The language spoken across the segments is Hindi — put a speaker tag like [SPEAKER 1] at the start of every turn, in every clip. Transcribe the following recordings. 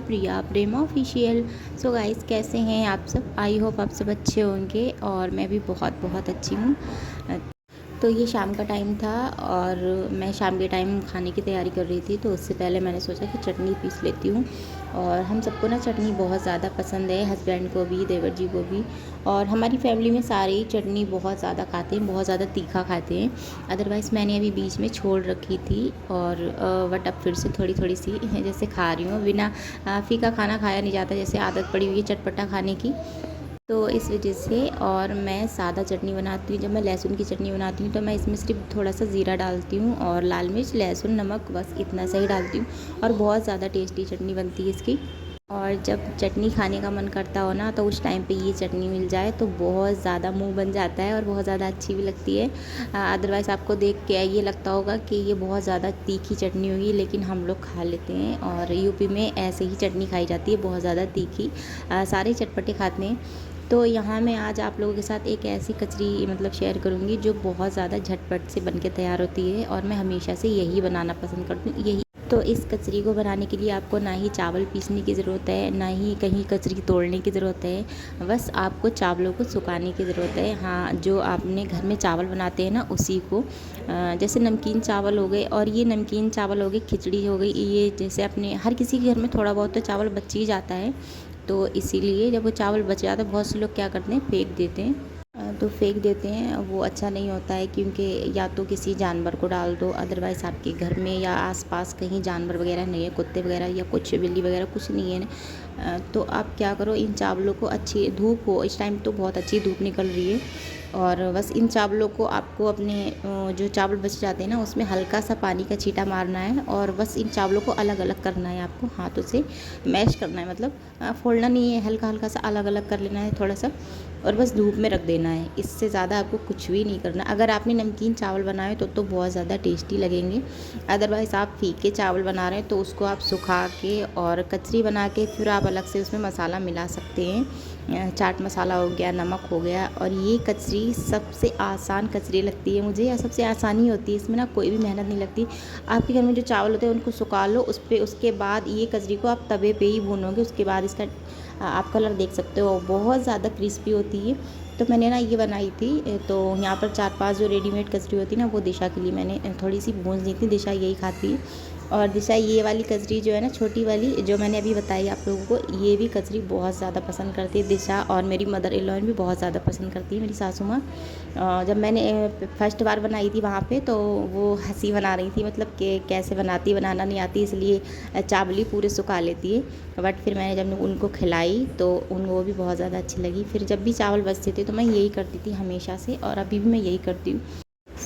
[SPEAKER 1] प्रिया प्रेमा ऑफिशियल। सो गाइस, कैसे हैं आप सब? आई होप आप सब अच्छे होंगे और मैं भी बहुत बहुत अच्छी हूँ। तो ये शाम का टाइम था और मैं शाम के टाइम खाने की तैयारी कर रही थी, तो उससे पहले मैंने सोचा कि चटनी पीस लेती हूँ। और हम सबको ना चटनी बहुत ज़्यादा पसंद है, हस्बैंड को भी, देवर जी को भी। और हमारी फैमिली में सारे ही चटनी बहुत ज़्यादा खाते हैं, बहुत ज़्यादा तीखा खाते हैं। अदरवाइज़ मैंने अभी बीच में छोड़ रखी थी और बट अब फिर से थोड़ी थोड़ी सी जैसे खा रही हूँ। बिना फीका खाना खाया नहीं जाता, जैसे आदत पड़ी हुई है चटपटा खाने की, तो इस वजह से। और मैं सादा चटनी बनाती हूँ। जब मैं लहसुन की चटनी बनाती हूँ तो मैं इसमें सिर्फ थोड़ा सा ज़ीरा डालती हूँ और लाल मिर्च, लहसुन, नमक, बस इतना सा ही डालती हूँ। और बहुत ज़्यादा टेस्टी चटनी बनती है इसकी। और जब चटनी खाने का मन करता हो ना, तो उस टाइम पे ये चटनी मिल जाए तो बहुत ज़्यादा मुंह बन जाता है और बहुत ज़्यादा अच्छी भी लगती है। अदरवाइज़ आपको देख के ये लगता होगा कि ये बहुत ज़्यादा तीखी चटनी होगी, लेकिन हम लोग खा लेते हैं। और यूपी में ऐसे ही चटनी खाई जाती है, बहुत ज़्यादा तीखी। सारे चटपटे खाते हैं। तो यहाँ मैं आज आप लोगों के साथ एक ऐसी कचरी मतलब शेयर करूँगी जो बहुत ज़्यादा झटपट से बन के तैयार होती है और मैं हमेशा से यही बनाना पसंद करती हूँ, यही। तो इस कचरी को बनाने के लिए आपको ना ही चावल पीसने की ज़रूरत है, ना ही कहीं कचरी तोड़ने की ज़रूरत है। बस आपको चावलों को सुखाने की ज़रूरत है। हाँ, जो आपने घर में चावल बनाते हैं ना, उसी को, जैसे नमकीन चावल हो गए, और ये नमकीन चावल हो गए, खिचड़ी हो गई, ये जैसे अपने हर किसी के घर में थोड़ा बहुत तो चावल बच ही जाता है। तो इसीलिए जब वो चावल बच जाता है, बहुत से लोग क्या करते हैं, फेंक देते हैं। तो फेंक देते हैं, वो अच्छा नहीं होता है, क्योंकि या तो किसी जानवर को डाल दो, अदरवाइज़ आपके घर में या आसपास कहीं जानवर वगैरह नहीं है, कुत्ते वगैरह या कुछ बिल्ली वगैरह कुछ नहीं है। तो आप क्या करो, इन चावलों को, अच्छी धूप हो इस टाइम तो बहुत अच्छी धूप निकल रही है, और बस इन चावलों को आपको अपने जो चावल बच जाते हैं ना, उसमें हल्का सा पानी का छींटा मारना है और बस इन चावलों को अलग अलग करना है, आपको हाथों से मैश करना है, मतलब फोड़ना नहीं है, हल्का हल्का सा अलग अलग कर लेना है थोड़ा सा, और बस धूप में रख देना है। इससे ज़्यादा आपको कुछ भी नहीं करना। अगर आपने नमकीन चावल बनाए तो बहुत ज़्यादा टेस्टी लगेंगे। अदरवाइज़ आप फीके चावल बना रहे हैं तो उसको आप सुखा के और कचरी बना के फिर आप अलग से उसमें मसाला मिला सकते हैं। चाट मसाला हो गया, नमक हो गया। और ये कचरी सबसे आसान कचरी लगती है मुझे, या सबसे आसानी होती है, इसमें ना कोई भी मेहनत नहीं लगती। आपके घर में जो चावल होते हैं उनको सुखा लो, उस पर उसके बाद ये कचरी को आप तवे पे ही भूनोगे, उसके बाद इसका आप कलर देख सकते हो, बहुत ज़्यादा क्रिस्पी होती है। तो मैंने ना ये बनाई थी, तो यहाँ पर 4-5 जो रेडीमेड कचरी होती है ना, वो दिशा के लिए मैंने थोड़ी सी भून दी थी। दिशा यही खाती है। और दिशा ये वाली कचरी जो है ना, छोटी वाली जो मैंने अभी बताई आप लोगों को, ये भी कचरी बहुत ज़्यादा पसंद करती है दिशा, और मेरी मदर इन लॉ भी बहुत ज़्यादा पसंद करती है, मेरी सासू माँ। जब मैंने फर्स्ट बार बनाई थी वहाँ पे, तो वो हंसी बना रही थी, मतलब कि कैसे बनाती, बनाना नहीं आती, इसलिए चावल ही पूरे सुखा लेती है। बट फिर मैंने जब उनको खिलाई तो उनको भी बहुत ज़्यादा अच्छी लगी। फिर जब भी चावल बचते थे तो मैं यही करती थी हमेशा से, और अभी भी मैं यही करती हूँ।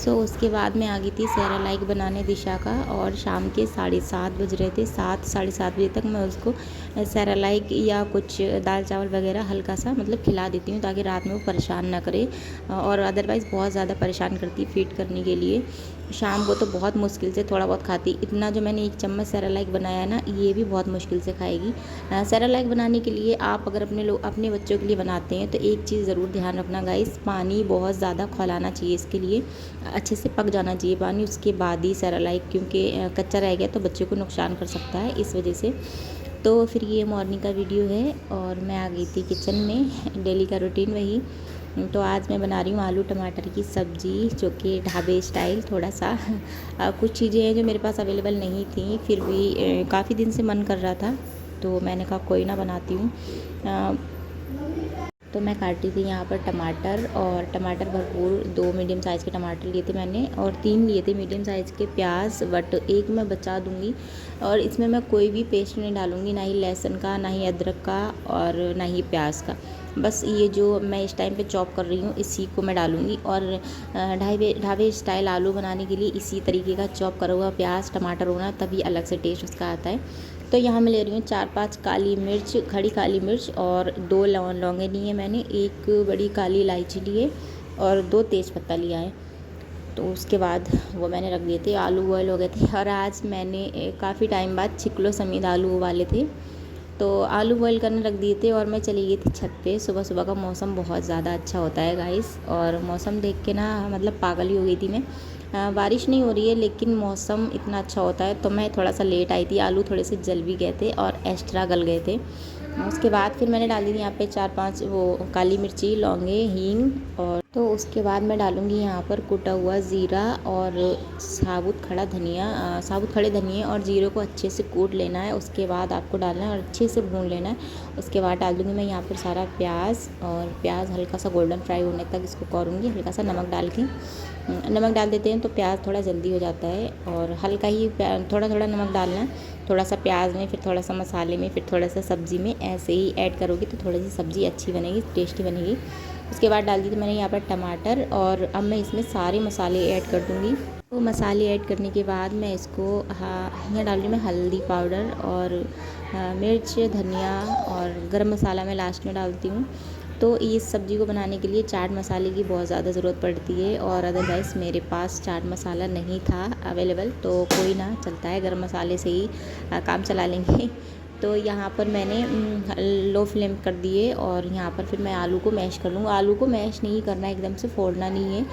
[SPEAKER 1] उसके बाद मैं आ गई थी सेरेलैक बनाने दिशा का, और शाम के 7:30 बज रहे थे, 7 साढ़े 7 बजे तक मैं उसको सेरेलैक या कुछ दाल चावल वगैरह हल्का सा मतलब खिला देती हूँ, ताकि रात में वो परेशान ना करे। और अदरवाइज़ बहुत ज़्यादा परेशान करती है फीड करने के लिए। शाम को तो बहुत मुश्किल से थोड़ा बहुत खाती। इतना जो मैंने 1 चम्मच सेरेलैक बनाया ना, ये भी बहुत मुश्किल से खाएगी। सेरेलैक बनाने के लिए आप अगर अपने बच्चों के लिए बनाते हैं तो एक चीज़ ज़रूर ध्यान रखना गाइस, पानी बहुत ज़्यादा खौलाना चाहिए इसके लिए, अच्छे से पक जाना चाहिए पानी, उसके बाद ही सेरेलैक, क्योंकि कच्चा रह गया तो बच्चे को नुकसान कर सकता है, इस वजह से। तो फिर ये मॉर्निंग का वीडियो है और मैं आ गई थी किचन में, डेली का रूटीन वही। तो आज मैं बना रही हूँ आलू टमाटर की सब्ज़ी, जो कि ढाबे स्टाइल थोड़ा सा। कुछ चीज़ें हैं जो मेरे पास अवेलेबल नहीं थी, फिर भी काफ़ी दिन से मन कर रहा था, तो मैंने कहा कोई ना, बनाती हूँ। तो मैं काटी थी यहाँ पर टमाटर, और टमाटर भरपूर 2 मीडियम साइज़ के टमाटर लिए थे मैंने, और 3 लिए थे मीडियम साइज़ के प्याज, बट एक मैं बचा दूँगी। और इसमें मैं कोई भी पेस्ट नहीं डालूँगी, ना ही लहसुन का, ना ही अदरक का, और ना ही प्याज का। बस ये जो मैं इस टाइम पे चॉप कर रही हूँ, इसी को मैं डालूँगी। और ढाबे स्टाइल आलू बनाने के लिए इसी तरीके का चॉप करा हुआ प्याज टमाटर होना, तभी अलग से टेस्ट उसका आता है। तो यहाँ मैं ले रही हूँ 4-5 काली मिर्च, खड़ी काली मिर्च, और 2 लौंगे लिए मैंने, 1 बड़ी काली इलायची लिए, और 2 तेज़पत्ता लिया है। तो उसके बाद वो मैंने रख दिए थे। आलू बॉयल हो गए थे, और आज मैंने काफ़ी टाइम बाद छिकलो समेत आलू उबाले थे। तो आलू बॉईल करने रख दिए थे और मैं चली गई थी छत पे। सुबह सुबह का मौसम बहुत ज़्यादा अच्छा होता है गाइस, और मौसम देख के ना मतलब पागल ही हो गई थी मैं। बारिश नहीं हो रही है लेकिन मौसम इतना अच्छा होता है, तो मैं थोड़ा सा लेट आई थी। आलू थोड़े से जल भी गए थे और एक्स्ट्रा गल गए थे। उसके बाद फिर मैंने डाल दी थी यहाँ पे 4-5 वो काली मिर्ची, लौंगे, हींग, और तो उसके बाद मैं डालूँगी यहाँ पर कुटा हुआ ज़ीरा और साबुत खड़े धनिए और जीरे को अच्छे से कूट लेना है। उसके बाद आपको डालना है और अच्छे से भून लेना है। उसके बाद डाल दूँगी मैं यहाँ पर सारा प्याज, और प्याज हल्का सा गोल्डन फ्राई होने तक इसको करूँगी। हल्का सा नमक डाल के, नमक डाल देते हैं तो प्याज थोड़ा जल्दी हो जाता है, और हल्का ही थोड़ा थोड़ा नमक डालना है। थोड़ा सा प्याज में, फिर थोड़ा सा मसाले में, फिर थोड़ा सा सब्ज़ी में, ऐसे ही ऐड करोगी तो थोड़ी सी सब्ज़ी अच्छी बनेगी, टेस्टी बनेगी। उसके बाद डाल दी थी मैंने यहाँ पर टमाटर, और अब मैं इसमें सारे मसाले ऐड कर दूँगी। तो मसाले ऐड करने के बाद मैं इसको यहाँ डाल रही मैं हल्दी पाउडर और मिर्च, धनिया और गरम मसाला मैं लास्ट में डालती हूँ। तो इस सब्ज़ी को बनाने के लिए चाट मसाले की बहुत ज़्यादा ज़रूरत पड़ती है, और अदरवाइज़ मेरे पास चाट मसाला नहीं था अवेलेबल, तो कोई ना, चलता है, गरम मसाले से ही काम चला लेंगे। तो यहाँ पर मैंने लो फ्लेम कर दिए, और यहाँ पर फिर मैं आलू को मैश कर लूँगा। आलू को मैश नहीं करना है, एकदम से फोड़ना नहीं है,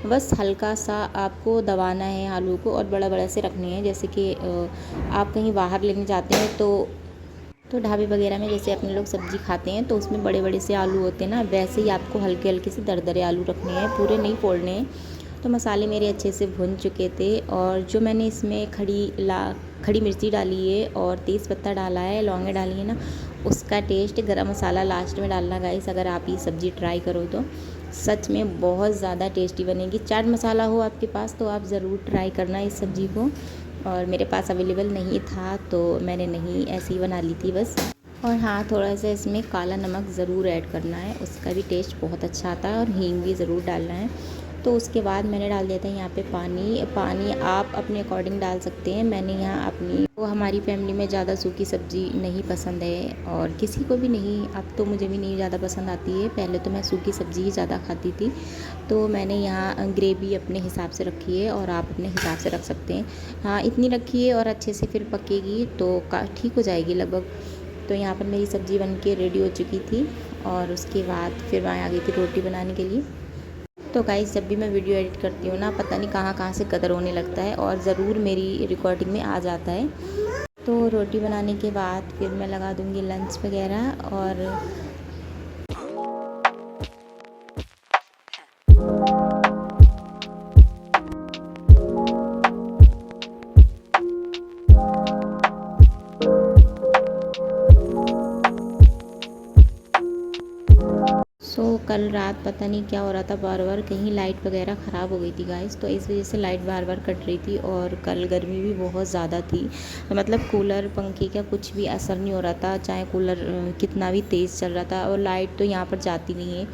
[SPEAKER 1] बस हल्का सा आपको दबाना है आलू को, और बड़ा बड़ा से रखने हैं। जैसे कि आप कहीं बाहर लेने जाते हैं तो ढाबे वगैरह में जैसे अपने लोग सब्ज़ी खाते हैं तो उसमें बड़े बड़े से आलू होते हैं ना, वैसे ही आपको हल्के हल्के से दरदरे आलू रखने हैं, पूरे नहीं फोड़ने हैं। तो मसाले मेरे अच्छे से भुन चुके थे, और जो मैंने इसमें खड़ी मिर्ची डाली है और तेज़पत्ता डाला है, लौंगे डाली है ना, उसका टेस्ट गरम मसाला लास्ट में डालना गाइस। अगर आप ये सब्ज़ी ट्राई करो तो सच में बहुत ज़्यादा टेस्टी बनेगी। चाट मसाला हो आपके पास तो आप ज़रूर ट्राई करना इस सब्ज़ी को, और मेरे पास अवेलेबल नहीं था तो मैंने नहीं ऐसे ही बना ली थी बस। और हाँ, थोड़ा सा इसमें काला नमक ज़रूर ऐड करना है, उसका भी टेस्ट बहुत अच्छा आता है, और हींग भी ज़रूर डालना है। तो उसके बाद मैंने डाल दिया था यहाँ पे पानी आप अपने अकॉर्डिंग डाल सकते हैं। मैंने यहाँ अपनी, वो हमारी फैमिली में ज़्यादा सूखी सब्ज़ी नहीं पसंद है, और किसी को भी नहीं, अब तो मुझे भी नहीं ज़्यादा पसंद आती है। पहले तो मैं सूखी सब्ज़ी ही ज़्यादा खाती थी। तो मैंने यहाँ ग्रेवी अपने हिसाब से रखी है, और आप अपने हिसाब से रख सकते हैं। हाँ, इतनी रखी है, और अच्छे से फिर पकेगी तो ठीक हो जाएगी लगभग। तो यहाँ पर मेरी सब्ज़ी बन के रेडी हो चुकी थी, और उसके बाद फिर मैं आ गई थी रोटी बनाने के लिए। तो गाइस, जब भी मैं वीडियो एडिट करती हूँ ना, पता नहीं कहाँ कहाँ से कदर होने लगता है, और ज़रूर मेरी रिकॉर्डिंग में आ जाता है। तो रोटी बनाने के बाद फिर मैं लगा दूँगी लंच वगैरह, और कल रात पता नहीं क्या हो रहा था, बार बार कहीं लाइट वगैरह ख़राब हो गई थी गाइस, तो इस वजह से लाइट बार बार कट रही थी। और कल गर्मी भी बहुत ज़्यादा थी, तो मतलब कूलर पंखे का कुछ भी असर नहीं हो रहा था, चाहे कूलर कितना भी तेज़ चल रहा था। और लाइट तो यहाँ पर जाती नहीं है,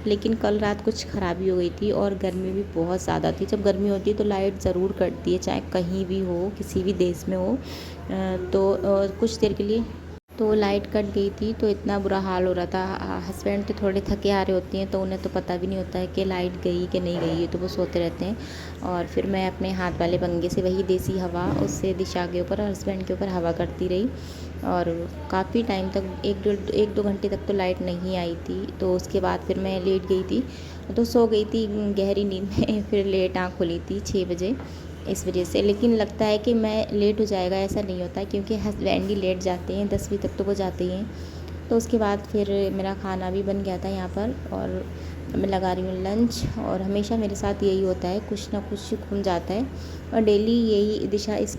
[SPEAKER 1] लेकिन कल रात कुछ ख़राबी हो गई थी, और गर्मी भी बहुत ज़्यादा थी। जब गर्मी होती है तो लाइट ज़रूर कटती है, चाहे कहीं भी हो, किसी भी देश में हो। तो कुछ देर के लिए तो लाइट कट गई थी, तो इतना बुरा हाल हो रहा था। हस्बैंड तो थोड़े थके आ रहे होते हैं, तो उन्हें तो पता भी नहीं होता है कि लाइट गई कि नहीं गई है, तो वो सोते रहते हैं। और फिर मैं अपने हाथ वाले पंखे से, वही देसी हवा, उससे दिशा के ऊपर और हस्बैंड के ऊपर हवा करती रही, और काफ़ी टाइम तक, 1-2 घंटे तक तो लाइट नहीं आई थी। तो उसके बाद फिर मैं लेट गई थी, तो सो गई थी गहरी नींद में। फिर लेट आँख खुली थी 6 बजे, इस वजह से। लेकिन लगता है कि मैं लेट हो जाएगा, ऐसा नहीं होता, क्योंकि हस्बैंड ही लेट जाते हैं, 10 बजे तक तो वो जाते ही हैं। तो उसके बाद फिर मेरा खाना भी बन गया था यहाँ पर, और मैं लगा रही हूँ लंच। और हमेशा मेरे साथ यही होता है, कुछ ना कुछ घूम जाता है, और डेली यही दिशा, इस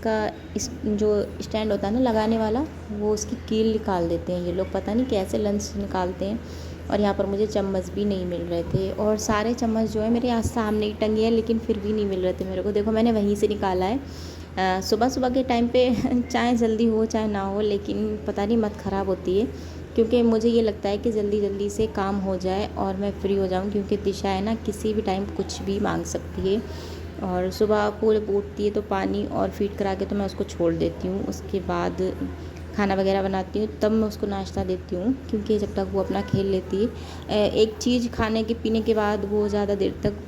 [SPEAKER 1] जो स्टैंड होता है ना लगाने वाला, वो उसकी कील निकाल देते हैं ये लोग, पता नहीं कैसे लंच निकालते हैं। और यहाँ पर मुझे चम्मच भी नहीं मिल रहे थे, और सारे चम्मच जो है मेरे यहाँ सामने ही टंगे हैं, लेकिन फिर भी नहीं मिल रहे थे मेरे को। देखो, मैंने वहीं से निकाला है। सुबह सुबह के टाइम पे चाहे जल्दी हो चाहे ना हो, लेकिन पता नहीं मत ख़राब होती है, क्योंकि मुझे ये लगता है कि जल्दी जल्दी से काम हो जाए और मैं फ्री हो जाऊँ, क्योंकि दिशा है ना, किसी भी टाइम कुछ भी मांग सकती है। और सुबह पूरे उठती है तो पानी और फीड करा के तो मैं उसको छोड़ देती हूँ। उसके बाद खाना वगैरह बनाती हूँ, तब मैं उसको नाश्ता देती हूँ, क्योंकि जब तक वो अपना खेल लेती है, एक चीज़ खाने के पीने के बाद वो ज़्यादा देर तक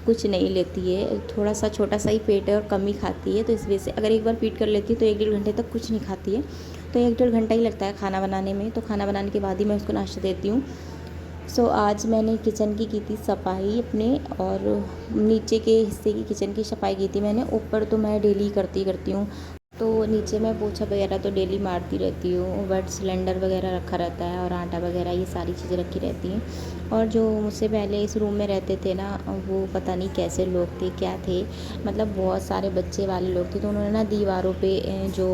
[SPEAKER 1] कुछ नहीं लेती है। थोड़ा सा छोटा सा ही पेट है और कम ही खाती है, तो इस वजह से अगर एक बार फीड कर लेती है तो 1-1.5 घंटे तक कुछ नहीं खाती है। तो 1 डेढ़ घंटा ही लगता है खाना बनाने में। तो खाना बनाने के बाद ही मैं उसको नाश्ता देती हूँ। आज मैंने किचन की थी सफाई अपने, और नीचे के हिस्से की किचन की सफाई की थी मैंने। ऊपर तो मैं डेली करती हूँ। तो नीचे मैं पोछा वगैरह तो डेली मारती रहती हूँ, बट सिलेंडर वगैरह रखा रहता है और आटा वगैरह ये सारी चीज़ें रखी रहती हैं। और जो मुझसे पहले इस रूम में रहते थे ना, वो पता नहीं कैसे लोग थे, क्या थे, मतलब बहुत सारे बच्चे वाले लोग थे। तो उन्होंने ना दीवारों पे जो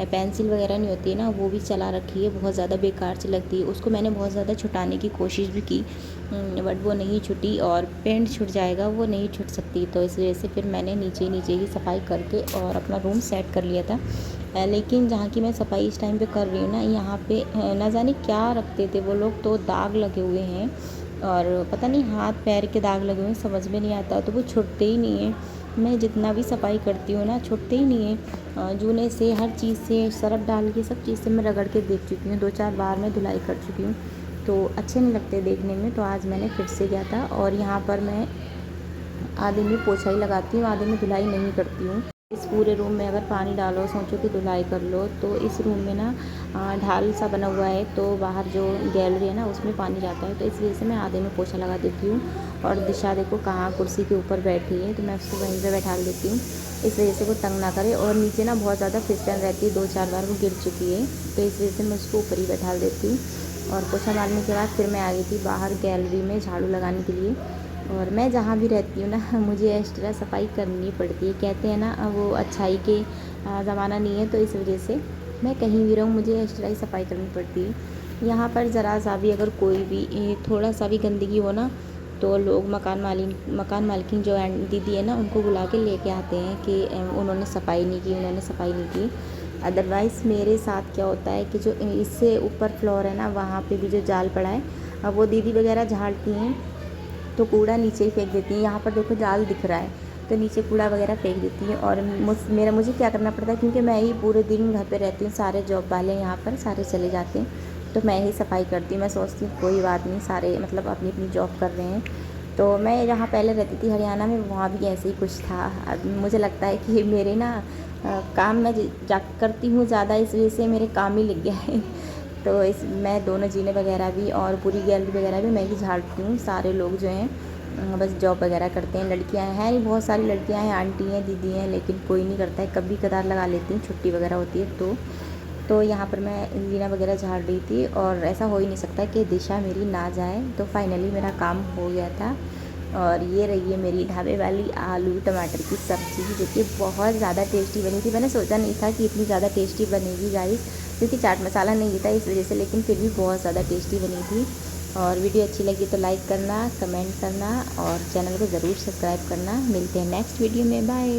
[SPEAKER 1] पेंसिल वगैरह नहीं होती है ना, वो भी चला रखी है, बहुत ज़्यादा बेकार सी लगती है। उसको मैंने बहुत ज़्यादा छुटाने की कोशिश भी की, बट वो नहीं छुटी, और पेंट छूट जाएगा, वो नहीं छूट सकती। तो इस वजह से फिर मैंने नीचे नीचे की सफाई करके और अपना रूम सेट कर लिया था। लेकिन जहाँ की मैं सफाई इस टाइम पे कर रही हूँ ना, यहाँ पे ना जाने क्या रखते थे वो लोग, तो दाग लगे हुए हैं, और पता नहीं हाथ पैर के दाग लगे हुए हैं, समझ में नहीं आता। तो वो छुटते ही नहीं है। मैं जितना भी सफाई करती हूँ ना, छुटते ही नहीं है। जूने से, हर चीज़ से, सरफ डाल के, सब चीज़ से मैं रगड़ के देख चुकी हूँ, 2-4 बार मैं धुलाई कर चुकी हूँ। तो अच्छे नहीं लगते देखने में। तो आज मैंने फिर से किया था, और यहाँ पर मैं आधे में पोछा ही लगाती हूँ, आधे में धुलाई नहीं करती हूँ। इस पूरे रूम में अगर पानी डालो, सोचो कि धुलाई कर लो, तो इस रूम में ना ढाल सा बना हुआ है, तो बाहर जो गैलरी है ना, उसमें पानी जाता है। तो इस वजह से मैं आधे में पोछा लगा देती हूँ। और दिशा देखो कहाँ कुर्सी के ऊपर बैठी है, तो मैं उसको वहीं पर बैठा देती हूँ, इस वजह से वो तंग ना करे। और नीचे ना बहुत ज़्यादा फिसलन रहती है, 2-4 बार वो गिर चुकी है, तो इस वजह से मैं उसको ऊपर ही बैठा देती हूँ। और पोछा मारने के बाद फिर मैं आ गई थी बाहर गैलरी में झाड़ू लगाने के लिए। और मैं जहाँ भी रहती हूँ ना, मुझे एक्स्ट्रा सफाई करनी पड़ती है। कहते हैं ना, वो अच्छाई के ज़माना नहीं है, तो इस वजह से मैं कहीं भी रहूँ, मुझे एक्स्ट्रा ही सफाई करनी पड़ती है। यहाँ पर ज़रा सा भी अगर कोई भी थोड़ा सा भी गंदगी हो ना, तो लोग मकान मालकिन जो दीदी है ना, उनको बुला के लेके आते हैं कि उन्होंने सफाई नहीं की, उन्होंने सफाई नहीं की। अदरवाइज़ मेरे साथ क्या होता है कि जो इससे ऊपर फ्लोर है ना, वहाँ पे भी जो जाल पड़ा है, अब वो दीदी वगैरह झाड़ती हैं, तो कूड़ा नीचे ही फेंक देती हैं। यहाँ पर देखो जाल दिख रहा है, तो नीचे कूड़ा वगैरह फेंक देती हैं। और मुझे क्या करना पड़ता है, क्योंकि मैं ही पूरे दिन घर पे रहती हूँ, सारे जॉब वाले यहाँ पर सारे चले जाते हैं, तो मैं ही सफाई करती हूँ। मैं सोचती हूँ कोई बात नहीं, सारे मतलब अपनी अपनी जॉब कर रहे हैं। तो मैं जहाँ पहले रहती थी हरियाणा में, वहाँ भी ऐसे ही कुछ था। अब मुझे लगता है कि मेरे ना काम मैं जा करती हूँ ज़्यादा, इस वजह से मेरे काम ही लग गया है। तो मैं दोनों जीने वगैरह भी और पूरी गैलरी वगैरह भी मैं ही झाड़ती हूँ। सारे लोग जो हैं बस जॉब वगैरह करते हैं। लड़कियां हैं नहीं, बहुत सारी लड़कियां हैं, आंटी हैं, दीदी हैं, लेकिन कोई नहीं करता है। कभी कदार लगा लेती हैं, छुट्टी वगैरह होती है तो यहाँ पर मैं जीना वगैरह झाड़ रही थी, और ऐसा हो ही नहीं सकता कि दिशा मेरी ना जाए। तो फाइनली मेरा काम हो गया था। और ये रही है मेरी ढाबे वाली आलू टमाटर की सब्ज़ी, जो कि बहुत ज़्यादा टेस्टी बनी थी। मैंने सोचा नहीं था कि इतनी ज़्यादा टेस्टी बनेगी गाइस, क्योंकि चाट मसाला नहीं था इस वजह से, लेकिन फिर भी बहुत ज़्यादा टेस्टी बनी थी। और वीडियो अच्छी लगी तो लाइक करना, कमेंट करना, और चैनल को ज़रूर सब्सक्राइब करना। मिलते हैं नेक्स्ट वीडियो में, बाय।